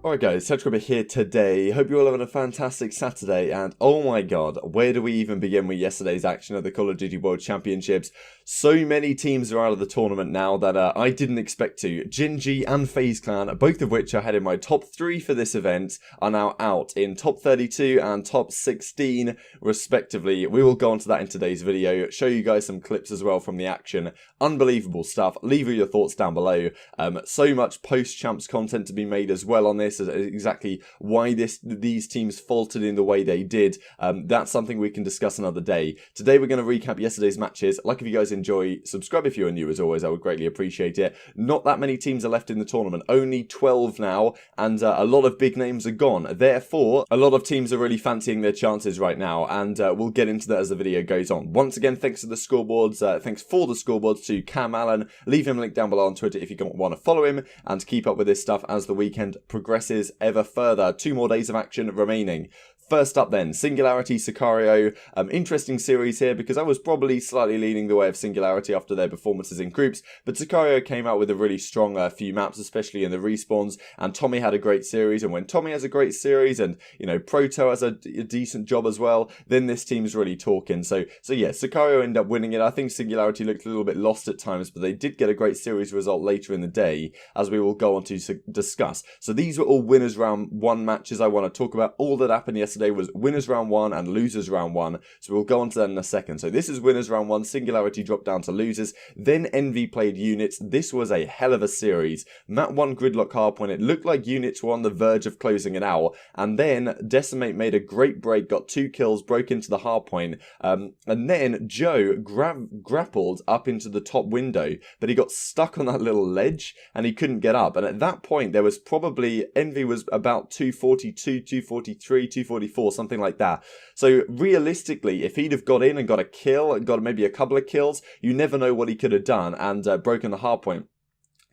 Alright guys, TJHaLy here today. Hope you're all having a fantastic Saturday, and oh my god, where do we even begin with yesterday's action of the Call of Duty World Championships? So many teams are out of the tournament now that I didn't expect to. Gen.G and FaZe Clan, both of which I had in my top 3 for this event, are now out in top 32 and top 16 respectively. We will go on to that in today's video, show you guys some clips as well from the action. Unbelievable stuff. Leave your thoughts down below. So much post-champs content to be made as well on this, exactly why these teams faltered in the way they did. That's something we can discuss another day. Today we're going to recap yesterday's matches. Like if you guys enjoy, subscribe if you're new as always, I would greatly appreciate it. Not that many teams are left in the tournament, only 12 now, and a lot of big names are gone. Therefore, a lot of teams are really fancying their chances right now, and we'll get into that as the video goes on. Once again, thanks to the scoreboards, thanks for the scoreboards to Cam Allen. Leave him a link down below on Twitter if you want to follow him and keep up with this stuff as the weekend progresses ever further. 2 more days of action remaining. First up then, Singularity, Sicario. Interesting series here because I was probably slightly leaning the way of Singularity after their performances in groups, but Sicario came out with a really strong few maps, especially in the respawns, and Tommy had a great series, and when Tommy has a great series and, you know, Proto has a decent job as well, then this team's really talking. So yeah, Sicario ended up winning it. I think Singularity looked a little bit lost at times, but they did get a great series result later in the day, as we will go on to discuss. So these were all winners round 1 matches I want to talk about. All that happened yesterday was winners round 1 and losers round 1, so we'll go on to that in a second. So this is winners round 1, Singularity dropped down to losers, then Envy played Units. This was a hell of a series. Map 1 gridlock hardpoint, it looked like Units were on the verge of closing it out, and then Decimate made a great break, got 2 kills, broke into the hardpoint, and then Joe grappled up into the top window, but he got stuck on that little ledge and he couldn't get up, and at that point there was probably, Envy was about 242, 243, 244, something like that. So realistically, if he'd have got in and got a kill, got maybe a couple of kills, you never know what he could have done and broken the hardpoint.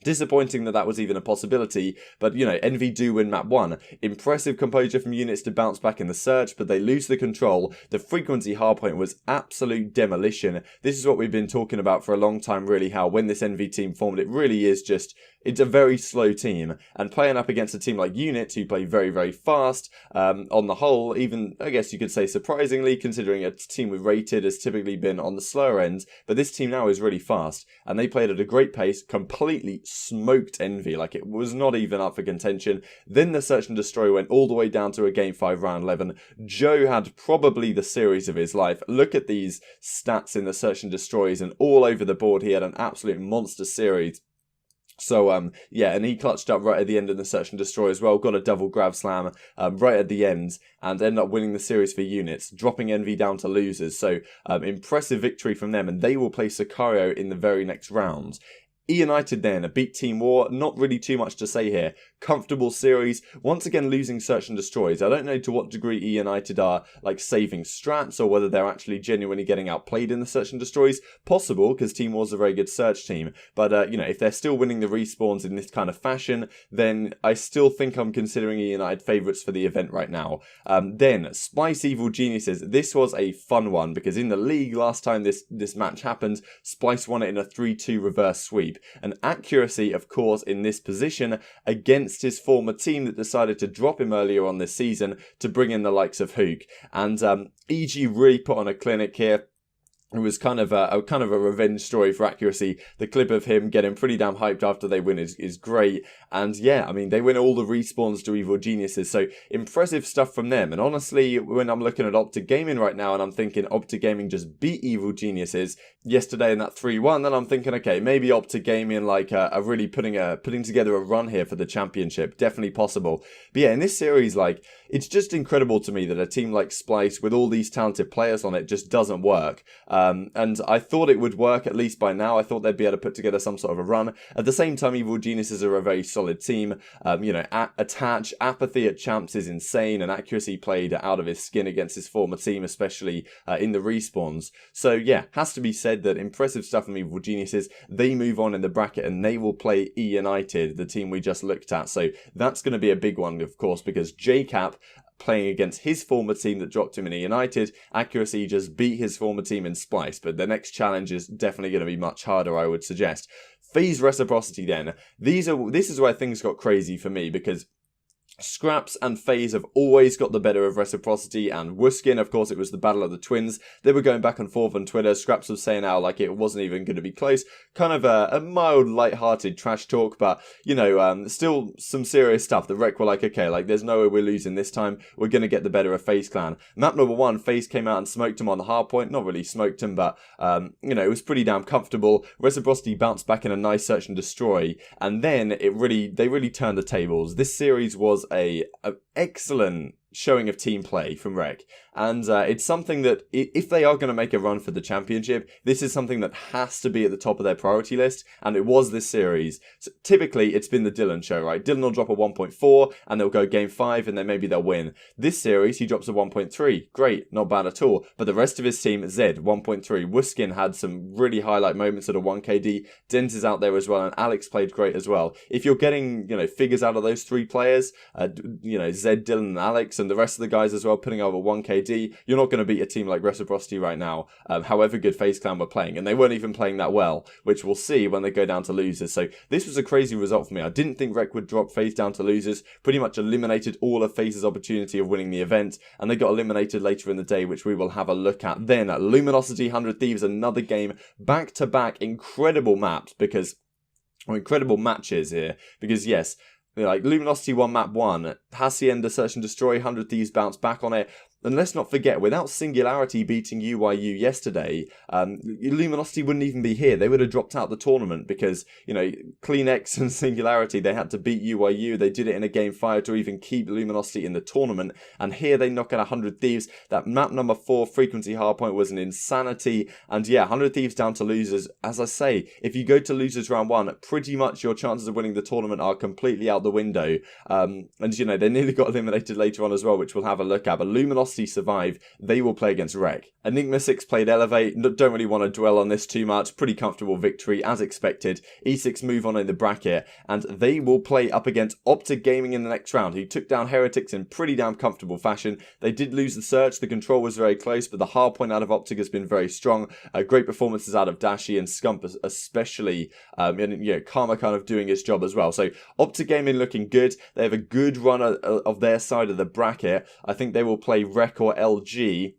Disappointing that was even a possibility, but you know, Envy do win map 1. Impressive composure from Units to bounce back in the search, but they lose the control. The frequency hardpoint was absolute demolition. This is what we've been talking about for a long time, really, how when this Envy team formed, it really is just, it's a very slow team, and playing up against a team like Units who play very, very fast, on the whole, even, I guess you could say surprisingly, considering a team with Rated has typically been on the slower end, but this team now is really fast, and they played at a great pace, completely smoked Envy, like it was not even up for contention. Then the Search and Destroy went all the way down to a Game 5 round 11. Joe had probably the series of his life. Look at these stats in the Search and Destroys, and all over the board he had an absolute monster series. So, yeah, and he clutched up right at the end of the Search and Destroy as well, got a double grab slam right at the end, and ended up winning the series for Units, dropping Envy down to losers. So, impressive victory from them, and they will play Sicario in the very next round. United then, beat Team War, not really too much to say here. Comfortable series, once again losing Search and Destroys. I don't know to what degree United are like saving strats or whether they're actually genuinely getting outplayed in the Search and Destroys. Possible, because Team War's a very good search team. But, you know, if they're still winning the respawns in this kind of fashion, then I still think I'm considering United favourites for the event right now. Then, Splice Evil Geniuses. This was a fun one, because in the league last time this match happened, Splice won it in a 3-2 reverse sweep. And accuracy, of course, in this position against his former team that decided to drop him earlier on this season to bring in the likes of Hook. And EG really put on a clinic here. It was kind of a revenge story for accuracy. The clip of him getting pretty damn hyped after they win is great. And yeah, I mean, they win all the respawns to Evil Geniuses. So impressive stuff from them. And honestly, when I'm looking at OpTic Gaming right now and I'm thinking OpTic Gaming just beat Evil Geniuses yesterday in that 3-1, then I'm thinking, okay, maybe OpTic Gaming like are really putting together a run here for the championship. Definitely possible. But yeah, in this series, like, it's just incredible to me that a team like Splice with all these talented players on it just doesn't work. And I thought it would work at least by now. I thought they'd be able to put together some sort of a run. At the same time, Evil Geniuses are a very solid team. You know, Attach, apathy at champs is insane, and accuracy played out of his skin against his former team, especially in the respawns. So yeah, has to be said that impressive stuff from Evil Geniuses. They move on in the bracket and they will play E United, the team we just looked at. So that's going to be a big one, of course, because JCap playing against his former team that dropped him in United. Accuracy just beat his former team in Splice, but the next challenge is definitely going to be much harder, I would suggest. FaZe Reciprocity then. This is where things got crazy for me, because Scraps and FaZe have always got the better of Reciprocity and Wuskin. Of course, it was the battle of the twins. They were going back and forth on Twitter. Scraps was saying how like it wasn't even going to be close. Kind of a mild, light-hearted trash talk, but, you know, still some serious stuff. The Rec were like, okay, like there's no way we're losing this time. We're going to get the better of FaZe Clan. Map number 1, FaZe came out and smoked him on the hard point. Not really smoked him, but, you know, it was pretty damn comfortable. Reciprocity bounced back in a nice search and destroy, and then they really turned the tables. This series was a excellent showing of team play from Rec, and it's something that if they are going to make a run for the championship, this is something that has to be at the top of their priority list, and it was this series. So typically it's been the Dylan show, right? Dylan will drop a 1.4 and they'll go game 5 and then maybe they'll win. This series he drops a 1.3, great, not bad at all, but the rest of his team, Zed 1.3, Wuskin had some really highlight moments at a 1KD, Dent is out there as well, and Alex played great as well. If you're getting, you know, figures out of those 3 players, you know, Zed, Dylan and Alex, and the rest of the guys as well putting over 1KD, you're not going to beat a team like Reciprocity right now, however good FaZe Clan were playing, and they weren't even playing that well, which we'll see when they go down to losers. So this was a crazy result for me. I didn't think Rec would drop FaZe down to losers, pretty much eliminated all of FaZe's opportunity of winning the event, and they got eliminated later in the day, which we will have a look at then. Luminosity, 100 Thieves, another game, back-to-back, incredible maps, because, or incredible matches here, because yes, like Luminosity won map 1, Hacienda search and destroy, 100 Thieves bounce back on it. And let's not forget, without Singularity beating UYU yesterday, Luminosity wouldn't even be here. They would have dropped out the tournament because, you know, CleanX and Singularity, they had to beat UYU. They did it in a game 5 to even keep Luminosity in the tournament. And here they knock out 100 Thieves. That map number 4, Frequency Hardpoint, was an insanity. And yeah, 100 Thieves down to losers. As I say, if you go to losers round 1, pretty much your chances of winning the tournament are completely out the window. And, you know, they nearly got eliminated later on as well, which we'll have a look at. But Luminosity survive, they will play against Rec. Enigma 6 played Elevate, don't really want to dwell on this too much, pretty comfortable victory as expected. E6 move on in the bracket, and they will play up against OpTic Gaming in the next round, who took down Heretics in pretty damn comfortable fashion. They did lose the search, the control was very close, but the hard point out of OpTic has been very strong. Great performances out of Dashy and Scump especially, and you know, Karma kind of doing his job as well. So OpTic Gaming looking good, they have a good run of their side of the bracket. I think they will play Rec or LG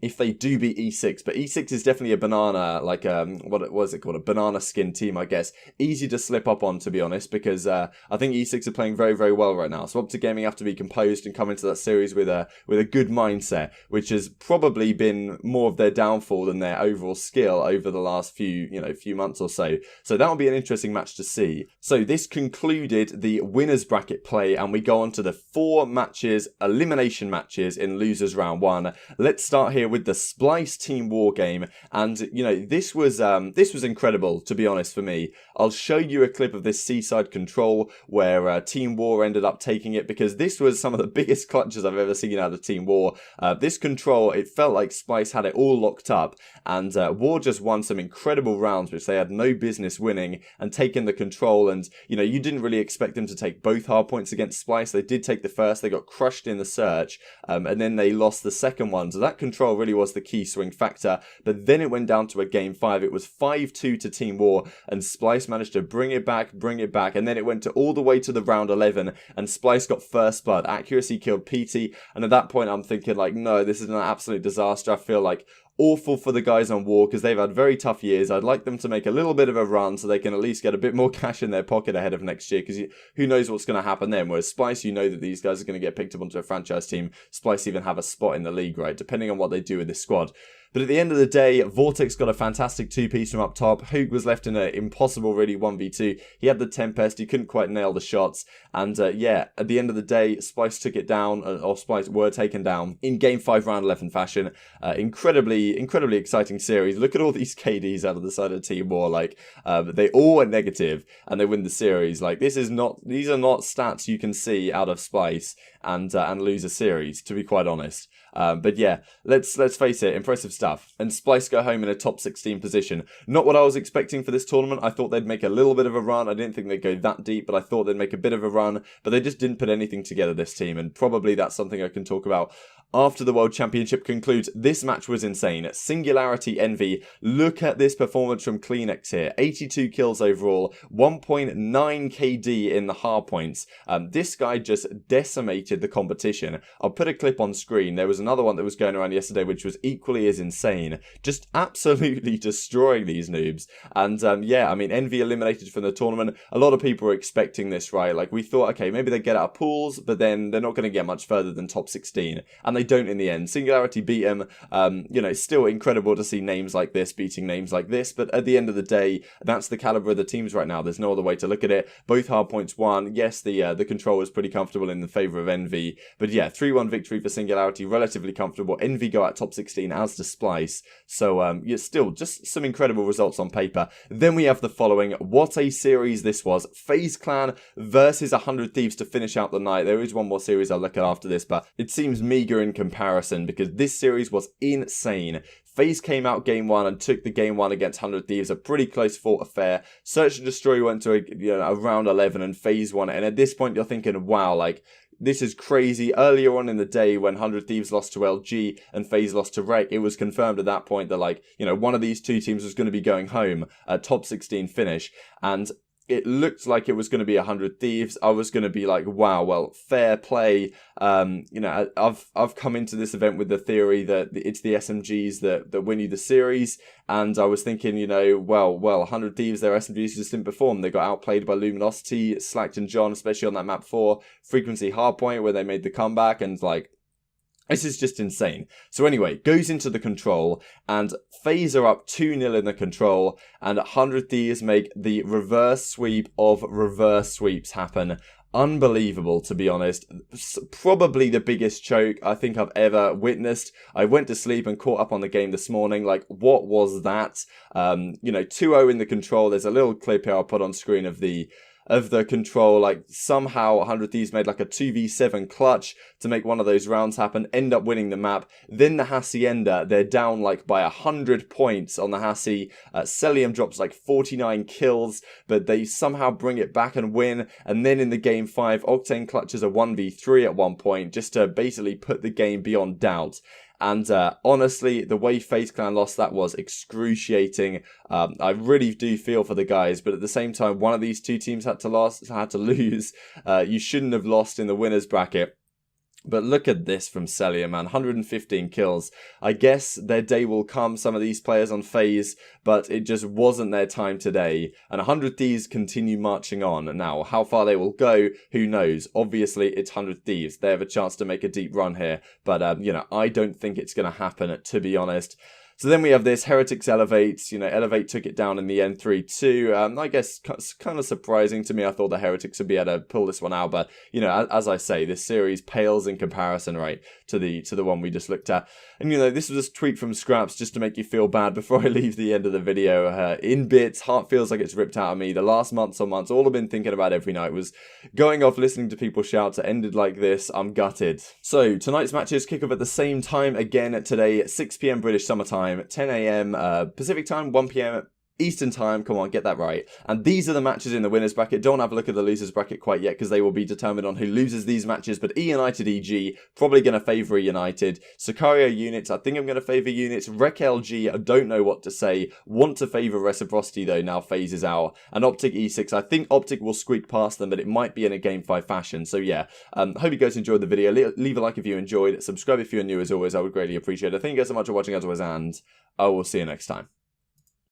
if they do beat E6, but E6 is definitely a banana, like, what was it called? A banana skin team, I guess. Easy to slip up on, to be honest, because I think E6 are playing very, very well right now. So OpTic Gaming have to be composed and come into that series with a good mindset, which has probably been more of their downfall than their overall skill over the last few months or so. So that will be an interesting match to see. So this concluded the winners bracket play, and we go on to the 4 matches, elimination matches in losers round 1. Let's start here with the Splice Team War game, and you know, this was incredible, to be honest, for me. I'll show you a clip of this Seaside control where Team War ended up taking it, because this was some of the biggest clutches I've ever seen out of Team War. This control, it felt like Splice had it all locked up, and War just won some incredible rounds which they had no business winning, and taking the control. And you know, you didn't really expect them to take both hard points against Splice. They did take the first, they got crushed in the search, and then they lost the second one. So that control really was the key swing factor. But then it went down to a game 5. It was 5-2 to Team War, and Splice managed to bring it back, and then it went all the way to the round 11, and Splice got first blood. Accuracy killed PT, and at that point I'm thinking like, no, this is an absolute disaster. I feel like awful for the guys on War, because they've had very tough years. I'd like them to make a little bit of a run so they can at least get a bit more cash in their pocket ahead of next year, because who knows what's going to happen then. Whereas Splice, you know that these guys are going to get picked up onto a franchise team. Splice even have a spot in the league, right, depending on what they do with this squad. But at the end of the day, Vortex got a fantastic 2-piece from up top. Hook was left in an impossible, really, 1v2. He had the Tempest. He couldn't quite nail the shots. And yeah, at the end of the day, Splice took it down, or Splice were taken down in Game 5, Round 11 fashion. Incredibly exciting series. Look at all these KDs out of the side of Team War. Like, they all went negative, and they win the series. Like, these are not stats you can see out of Splice and lose a series, to be quite honest. But yeah, let's face it, impressive stuff. And Splice go home in a top 16 position. Not what I was expecting for this tournament. I thought they'd make a little bit of a run. I didn't think they'd go that deep, but I thought they'd make a bit of a run. But they just didn't put anything together, this team, and probably that's something I can talk about after the World Championship concludes. This match was insane. Singularity Envy. Look at this performance from Cleanex here. 82 kills overall, 1.9 KD in the hard points. This guy just decimated the competition. I'll put a clip on screen. There was another one that was going around yesterday which was equally as insane. Just absolutely destroying these noobs. And yeah, I mean, Envy eliminated from the tournament. A lot of people were expecting this, right? Like, we thought, okay, maybe they get out of pools, but then they're not going to get much further than top 16. And they don't in the end. Singularity beat him. You know, it's still incredible to see names like this beating names like this, but at the end of the day, that's the caliber of the teams right now. There's no other way to look at it. Both hard points won. Yes, the control was pretty comfortable in the favour of Envy, but yeah, 3-1 victory for Singularity, relatively comfortable. Envy go out top 16, as to Splice. So yeah, still just some incredible results on paper. Then we have the following. What a series this was. FaZe Clan versus 100 Thieves to finish out the night. There is one more series I'll look at after this, but it seems meagre in comparison because this series was insane. FaZe came out game 1 and took the game 1 against 100 Thieves, a pretty close fought affair. Search and Destroy went to a round 11 and FaZe won it. And at this point you're thinking, wow, like, this is crazy. Earlier on in the day when 100 Thieves lost to LG and FaZe lost to Rek, it was confirmed at that point that, like, you know, one of these two teams was going to be going home, a top 16 finish. And it looked like it was going to be 100 Thieves. I was going to be like, wow, well, fair play. You know, I've come into this event with the theory that it's the SMGs that win you the series. And I was thinking, you know, well, 100 Thieves, their SMGs just didn't perform. They got outplayed by Luminosity, Slacked and John, especially on that map 4. Frequency Hardpoint, where they made the comeback, and like, this is just insane. So anyway, goes into the control, and FaZe are up 2-0 in the control, and 100 Thieves make the reverse sweep of reverse sweeps happen. Unbelievable, to be honest. Probably the biggest choke I think I've ever witnessed. I went to sleep and caught up on the game this morning. Like, what was that? You know, 2-0 in the control. There's a little clip here I'll put on screen of the control. Like, somehow 100 Thieves made like a 2v7 clutch to make one of those rounds happen, end up winning the map. Then the Hacienda, they're down like by 100 points on the Hassi. Celium drops like 49 kills, but they somehow bring it back and win. And then in the game 5, Octane clutches a 1v3 at one point just to basically put the game beyond doubt. And honestly, the way FaZe Clan lost that was excruciating. I really do feel for the guys, but at the same time, one of these two teams had to lose. You shouldn't have lost in the winners bracket. But look at this from Celia, man. 115 kills. I guess their day will come, some of these players on FaZe, but it just wasn't their time today. And 100 Thieves continue marching on. Now, how far they will go, who knows? Obviously, it's 100 Thieves. They have a chance to make a deep run here. But, you know, I don't think it's going to happen, to be honest. So then we have this, Heretics Elevates, you know, Elevate took it down in the end 3-2. I guess kind of surprising to me. I thought the Heretics would be able to pull this one out, but, you know, as I say, this series pales in comparison, right, to the one we just looked at. And, you know, this was a tweet from Scraps just to make you feel bad before I leave the end of the video. In bits, heart feels like it's ripped out of me. The last months on months, all I've been thinking about every night was going off listening to people shout. It ended like this. I'm gutted. So, tonight's matches kick off at the same time again today, 6 PM British Summer Time. 10 AM Pacific Time, 1 PM Eastern Time. Come on, get that right. And these are the matches in the winners bracket. Don't have a look at the losers bracket quite yet because they will be determined on who loses these matches. But E-United EG, probably going to favour United. Sicario Units, I think I'm going to favour Units. Rek LG, I don't know what to say. Want to favour Reciprocity though, now FaZe is out. And OpTic E6, I think OpTic will squeak past them, but it might be in a Game 5 fashion. So yeah, hope you guys enjoyed the video. Leave a like if you enjoyed. Subscribe if you're new as always, I would greatly appreciate it. Thank you guys so much for watching as always, and I will see you next time.